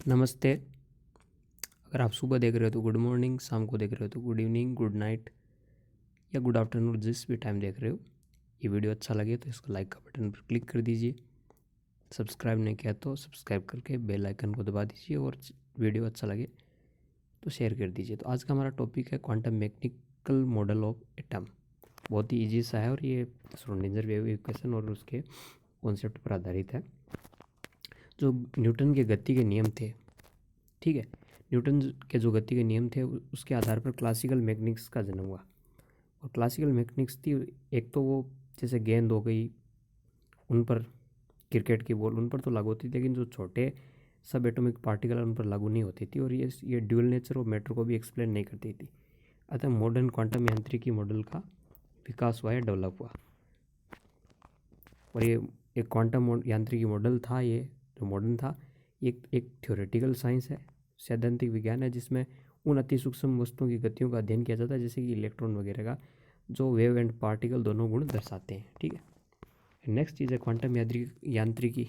नमस्ते। अगर आप सुबह देख रहे हो तो गुड मॉर्निंग, शाम को देख रहे हो तो गुड इवनिंग, गुड नाइट या गुड आफ्टरनून, जिस भी टाइम देख रहे हो। ये वीडियो अच्छा लगे तो इसको लाइक का बटन पर क्लिक कर दीजिए। सब्सक्राइब नहीं किया तो सब्सक्राइब करके बेल आइकन को दबा दीजिए और वीडियो अच्छा लगे तो शेयर कर दीजिए। तो आज का हमारा टॉपिक है quantum mechanical model of atom. बहुत ही ईजी सा है और ये श्रोडिंगर वेव इक्वेशन और उसके कॉन्सेप्ट पर आधारित है। जो न्यूटन के गति के नियम थे, ठीक है, न्यूटन के जो गति के नियम थे उसके आधार पर क्लासिकल मैकेनिक्स का जन्म हुआ। और क्लासिकल मैकेनिक्स थी, एक तो वो जैसे गेंद हो गई, उन पर क्रिकेट की बॉल उन पर तो लागू होती थी, लेकिन जो छोटे सब एटॉमिक पार्टिकल उन पर लागू नहीं होती थी और ये ड्यूअल नेचर ऑफ मैटर को भी एक्सप्लेन नहीं करती थी। अतः मॉडर्न क्वांटम यांत्रिकी मॉडल का विकास हुआ या डेवलप हुआ। और ये एक क्वांटम यांत्रिकी मॉडल था, ये जो मॉडर्न था एक थ्योरेटिकल साइंस है, सैद्धांतिक विज्ञान है, जिसमें उन अति सूक्ष्म वस्तुओं की गतियों का अध्ययन किया जाता है, जैसे कि इलेक्ट्रॉन वगैरह का, जो वेव एंड पार्टिकल दोनों गुण दर्शाते हैं। ठीक है, नेक्स्ट चीज़ है क्वांटम यांत्रिकी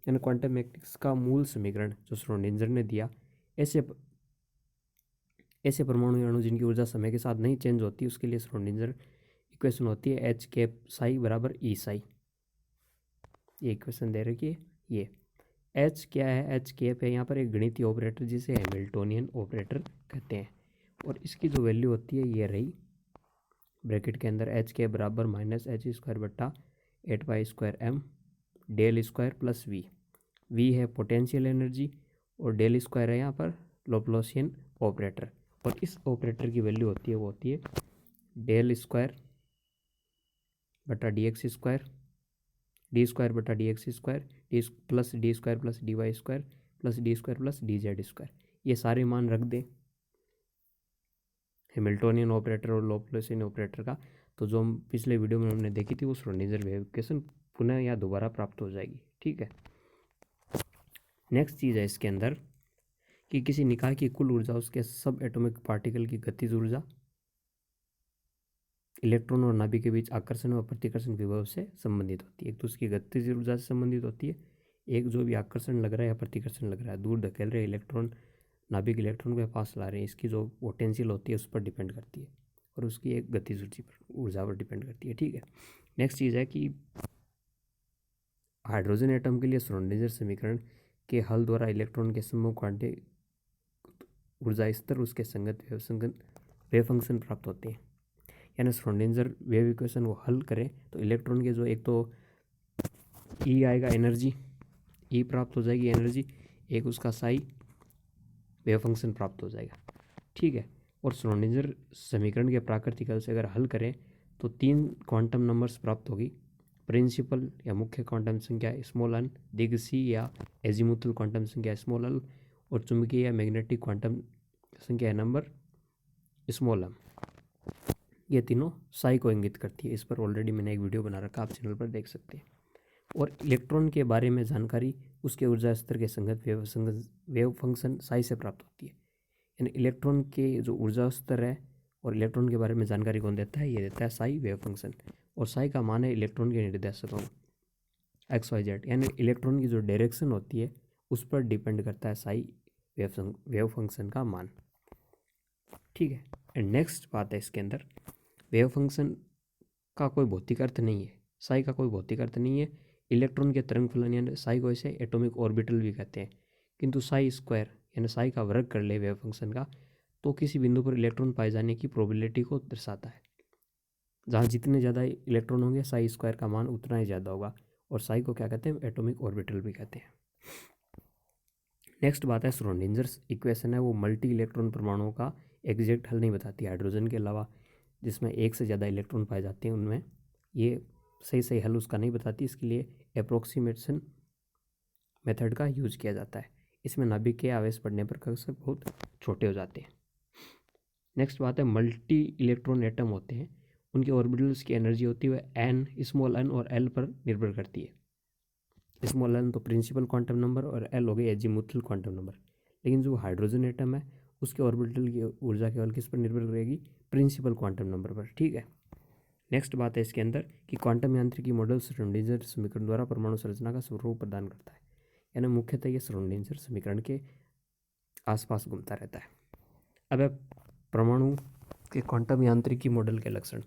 यानी क्वांटम मैकेनिक्स का मूल समीकरण जो श्रोडिंगर ने दिया। ऐसे परमाणु अणु जिनकी ऊर्जा समय के साथ नहीं चेंज होती, उसके लिए श्रोडिंगर इक्वेशन होती है एच कैप साई बराबर ई साई। ये इक्वेशन दे रखी है। ये एच क्या है? एच कैप है यहाँ पर एक गणितीय ऑपरेटर जिसे हैमिल्टोनियन ऑपरेटर कहते हैं। और इसकी जो वैल्यू होती है ये रही ब्रैकेट के अंदर, एच के बराबर माइनस एच स्क्वायर बट्टा 8 pi square M del square plus V. V है पोटेंशियल एनर्जी और डेल स्क्वायर है यहाँ पर लैप्लासियन ऑपरेटर। और इस ऑपरेटर की वैल्यू होती है, वो होती है डेल स्क्वायर बट्टा D X square, D square बटा D X square, D square plus D Y square plus D square plus D Z square. ये सारे मान रख दें हैमिल्टोनियन ऑपरेटर और लैप्लासियन ऑपरेटर का, तो जो हम पिछले वीडियो में हमने देखी थी वो श्रोडिंगर वेव इक्वेशन पुनः या दोबारा प्राप्त हो जाएगी। ठीक है, नेक्स्ट चीज़ है इसके अंदर कि किसी निकाय की कुल ऊर्जा उसके सब एटॉमिक पार्टिकल की गतिज ऊर्जा, इलेक्ट्रॉन और नाभिक के बीच आकर्षण और प्रतिकर्षण विभव से संबंधित होती है। एक तो उसकी गतिज ऊर्जा से संबंधित होती है, एक जो भी आकर्षण लग रहा है या प्रतिकर्षण लग रहा है, दूर धकेल रहे इलेक्ट्रॉन, नाभिक इलेक्ट्रॉन के पास ला रहे हैं, इसकी जो पोटेंशियल होती है उस पर डिपेंड करती है और उसकी एक गतिज ऊर्जा पर डिपेंड करती है। ठीक है, नेक्स्ट चीज़ है कि हाइड्रोजन एटम के लिए श्रोडिंगर समीकरण के हल द्वारा इलेक्ट्रॉन के समूह क्वांटम ऊर्जा स्तर उसके संगत वेव फंक्शन प्राप्त होते हैं। यानी श्रोडिंगर वेव इक्वेशन को हल करें तो इलेक्ट्रॉन के जो एक तो ई आएगा, एनर्जी ई प्राप्त हो जाएगी एनर्जी, एक उसका साई वेव फंक्शन प्राप्त हो जाएगा। ठीक है, और श्रोडिंगर समीकरण के प्राकृतिक हल से अगर हल करें तो 3 क्वांटम नंबर्स प्राप्त होगी। प्रिंसिपल या मुख्य क्वांटम संख्या स्मॉल एन, दिग्सी या एजीमुथल क्वांटम संख्या स्मॉल एल, और चुंबकीय या मैग्नेटिक क्वांटम संख्या नंबर स्मॉल एम। ये तीनों साई को इंगित करती है। इस पर ऑलरेडी मैंने एक वीडियो बना रखा, आप चैनल पर देख सकते हैं। और इलेक्ट्रॉन के बारे में जानकारी उसके ऊर्जा स्तर के संगत वेव फंक्शन साई से प्राप्त होती है। यानी इलेक्ट्रॉन के जो ऊर्जा स्तर है और इलेक्ट्रॉन के बारे में जानकारी कौन देता है? ये देता है साई वेव फंक्शन। और साई का मान है इलेक्ट्रॉन के निर्देशकों एक्स वाई जेड, यानी इलेक्ट्रॉन की जो डायरेक्शन होती है उस पर डिपेंड करता है साई वेव फंक्शन का मान। ठीक है, एंड नेक्स्ट बात है इसके अंदर, वेव फंक्शन का कोई भौतिक अर्थ नहीं है, साई का कोई भौतिक अर्थ नहीं है। इलेक्ट्रॉन के तरंग फलन यानी साई को ऐसे एटॉमिक ऑर्बिटल भी कहते हैं, किंतु साई स्क्वायर यानी साई का वर्ग कर ले वेव फंक्शन का तो किसी बिंदु पर इलेक्ट्रॉन पाए जाने की प्रोबेबिलिटी को दर्शाता है। जहाँ जितने ज़्यादा इलेक्ट्रॉन होंगे साई स्क्वायर का मान उतना ही ज़्यादा होगा, और साई को क्या कहते हैं? एटॉमिक ऑर्बिटल भी कहते हैं। नेक्स्ट बात है श्रोडिंगर इक्वेशन है, वो मल्टी इलेक्ट्रॉन परमाणुओं का एग्जैक्ट हल नहीं बताती। हाइड्रोजन के अलावा जिसमें एक से ज़्यादा इलेक्ट्रॉन पाए जाते हैं उनमें ये सही हल उसका नहीं बताती। इसके लिए अप्रोक्सीमेशन मेथड का यूज किया जाता है। इसमें नाभिक के आवेश पड़ने पर कक्षक बहुत छोटे हो जाते हैं। नेक्स्ट बात है मल्टी इलेक्ट्रॉन एटम होते हैं, उनके ऑर्बिटल्स की एनर्जी होती है एन, स्मॉल एन और एल पर निर्भर करती है। स्मॉल एन तो प्रिंसिपल क्वांटम नंबर और एल हो गई एजीमुथल क्वांटम नंबर। लेकिन जो हाइड्रोजन एटम है उसके ऑर्बिटल की ऊर्जा केवल किस पर निर्भर करेगी? प्रिंसिपल क्वांटम नंबर पर। ठीक है, नेक्स्ट बात है इसके अंदर कि क्वांटम यांत्रिकी मॉडल श्रोडिंगर समीकरण द्वारा परमाणु संरचना का स्वरूप प्रदान करता है। यानी मुख्यतः ये श्रोडिंगर समीकरण के आसपास घूमता रहता है। अब है परमाणु के क्वांटम यांत्रिकी मॉडल के लक्षण।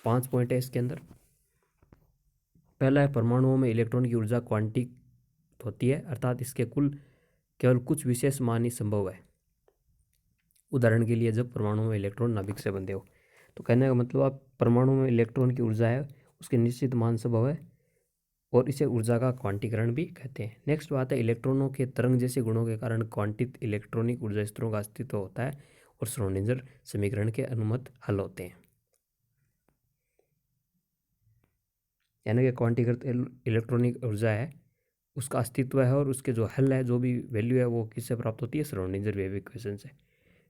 5 पॉइंट है इसके अंदर। पहला है परमाणुओं में इलेक्ट्रॉन की ऊर्जा क्वांटिक होती है, अर्थात इसके केवल कुछ विशेष मान ही संभव है। उदाहरण के लिए जब परमाणु में इलेक्ट्रॉन नाभिक से बंधे हो, तो कहने का मतलब आप परमाणु में इलेक्ट्रॉन की ऊर्जा है उसके निश्चित मान संभव है और इसे ऊर्जा का क्वांटीकरण भी कहते हैं। नेक्स्ट बात है इलेक्ट्रॉनों के तरंग जैसे गुणों के कारण क्वांटित इलेक्ट्रॉनिक ऊर्जा स्तरों का अस्तित्व होता है और श्रोडिंगर समीकरण के अनुमत हल होते हैं। यानी कि क्वांटीकृत इलेक्ट्रॉनिक ऊर्जा है उसका अस्तित्व है और उसके जो हल है, जो भी वैल्यू है, वो किससे प्राप्त होती है? श्रोडिंगर वेव इक्वेशन से।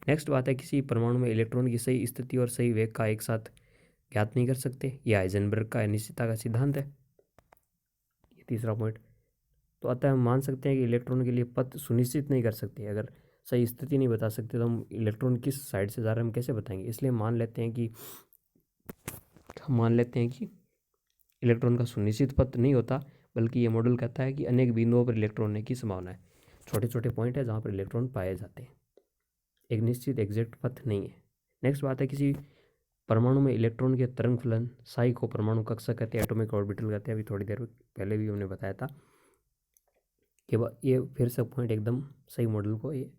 नेक्स्ट बात है किसी परमाणु में इलेक्ट्रॉन की सही स्थिति और सही वेग का एक साथ ज्ञात नहीं कर सकते। यह हाइजेनबर्ग का अनिश्चितता का सिद्धांत है। ये तीसरा पॉइंट। तो अतः हम मान सकते हैं कि इलेक्ट्रॉन के लिए पथ सुनिश्चित नहीं कर सकते। अगर सही स्थिति नहीं बता सकते तो हम इलेक्ट्रॉन किस साइड से जा रहे हैं हम कैसे बताएंगे? इसलिए हम मान लेते हैं कि इलेक्ट्रॉन का सुनिश्चित पथ नहीं होता, बल्कि ये मॉडल कहता है कि अनेक बिंदुओं पर इलेक्ट्रॉन होने की संभावना है। छोटे छोटे पॉइंट है जहाँ पर इलेक्ट्रॉन पाए जाते हैं, एक निश्चित एग्जैक्ट पथ नहीं है। नेक्स्ट बात है किसी परमाणु में इलेक्ट्रॉन के तरंग फलन साई को परमाणु कक्षा कहते हैं, एटॉमिक ऑर्बिटल कहते हैं। अभी थोड़ी देर पहले भी हमने बताया था कि ये फिर से पॉइंट एकदम सही मॉडल को ये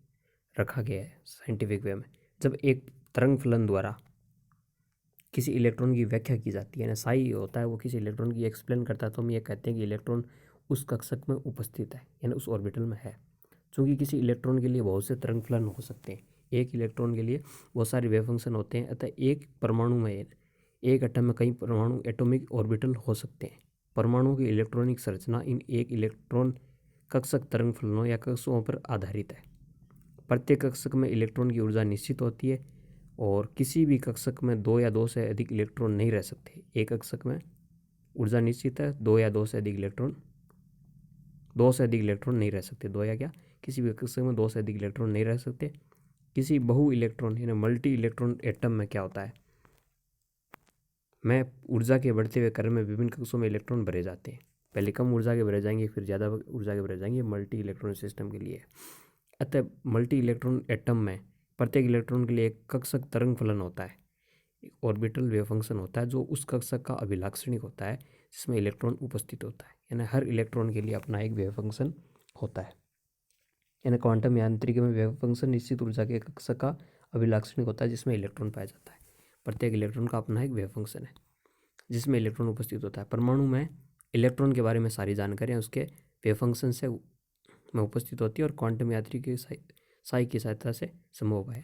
रखा गया है साइंटिफिक वे में। जब एक तरंग फलन द्वारा किसी इलेक्ट्रॉन की व्याख्या की जाती है ना, साई होता है वो किसी इलेक्ट्रॉन की एक्सप्लेन करता है, तो हम ये कहते हैं कि इलेक्ट्रॉन उस कक्षक में उपस्थित है, यानी उस ऑर्बिटल में है। चूँकि किसी इलेक्ट्रॉन के लिए बहुत से तरंग फलन हो सकते हैं, एक इलेक्ट्रॉन के लिए बहुत सारे वेव फंक्शन होते हैं, अतः एक परमाणु में एक एटम में कई परमाणु एटॉमिक ऑर्बिटल हो सकते हैं। परमाणु की इलेक्ट्रॉनिक संरचना इन एक इलेक्ट्रॉन कक्षक तरंग फलनों या कक्षकों पर आधारित है। प्रत्येक कक्षक में इलेक्ट्रॉन की ऊर्जा निश्चित होती है और किसी भी कक्षक में 2 या 2 से अधिक इलेक्ट्रॉन नहीं रह सकते। एक कक्षक में ऊर्जा निश्चित है, 2 या 2 से अधिक इलेक्ट्रॉन नहीं रह सकते। 2 या क्या, किसी भी कक्षक में 2 से अधिक इलेक्ट्रॉन नहीं रह सकते। किसी बहु इलेक्ट्रॉन यानी मल्टी इलेक्ट्रॉन एटम में क्या होता है, में ऊर्जा के बढ़ते हुए क्रम में विभिन्न कक्षों में इलेक्ट्रॉन भरे जाते हैं। पहले कम ऊर्जा के भरे जाएंगे, फिर ज़्यादा ऊर्जा के भरे जाएंगे। मल्टी इलेक्ट्रॉन सिस्टम के लिए। अतः मल्टी इलेक्ट्रॉन एटम में प्रत्येक इलेक्ट्रॉन के लिए एक कक्षक तरंग फलन होता है, एक ऑर्बिटल वेव फंक्शन होता है जो उस कक्षक का अभिलाक्षणिक होता है जिसमें इलेक्ट्रॉन उपस्थित होता है। यानी हर इलेक्ट्रॉन के लिए अपना एक वेव फंक्शन होता है। यानी क्वांटम यांत्रिकी में वेव फंक्शन निश्चित ऊर्जा के कक्षक का अभिलाक्षणिक होता है जिसमें इलेक्ट्रॉन पाया जाता है। प्रत्येक इलेक्ट्रॉन का अपना एक वेव फंक्शन है जिसमें इलेक्ट्रॉन उपस्थित होता है। परमाणु में इलेक्ट्रॉन के बारे में सारी जानकारियाँ उसके वेव फंक्शन से में उपस्थित होती है और क्वांटम यांत्रिकी साई की सहायता से संभव है।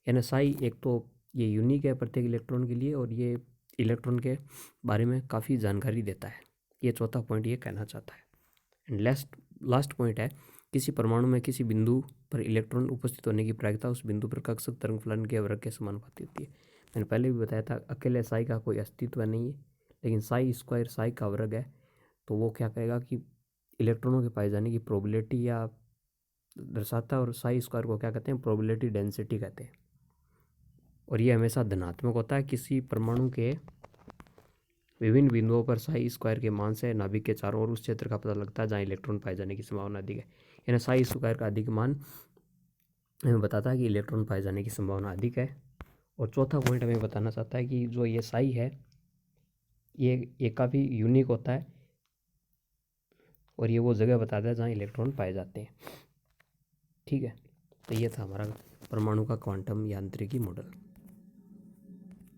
यानी साई एक तो ये यूनिक है प्रत्येक इलेक्ट्रॉन के लिए और ये इलेक्ट्रॉन के बारे में काफ़ी जानकारी देता है। ये चौथा पॉइंट ये कहना चाहता है। एंड लास्ट पॉइंट है किसी परमाणु में किसी बिंदु पर इलेक्ट्रॉन उपस्थित होने की प्रायिकता उस बिंदु पर कक्षक तरंग फलन के वर्ग के समानुपाती होती है। मैंने पहले भी बताया था अकेले साई का कोई अस्तित्व नहीं है, लेकिन साई स्क्वायर साई का वर्ग है, तो वो क्या कहेगा कि इलेक्ट्रॉनों के पाए जाने की प्रोबेबिलिटी या दर्शाता है। और साई स्क्वायर को क्या कहते हैं? प्रोबेबिलिटी डेंसिटी कहते हैं। और ये हमेशा धनात्मक होता है। किसी परमाणु के विभिन्न बिंदुओं पर साई स्क्वायर के मान से नाभिक के चारों ओर उस क्षेत्र का पता लगता है जहाँ इलेक्ट्रॉन पाए जाने की संभावना अधिक है। यानी साई स्क्वायर का अधिक मान हमें बताता है कि इलेक्ट्रॉन पाए जाने की संभावना अधिक है। और चौथा पॉइंट हमें बताना चाहता है कि जो ये साई है ये काफ़ी यूनिक होता है और ये वो जगह बताता है जहाँ इलेक्ट्रॉन पाए जाते हैं। ठीक है, तो ये था हमारा परमाणु का क्वांटम यांत्रिकी मॉडल।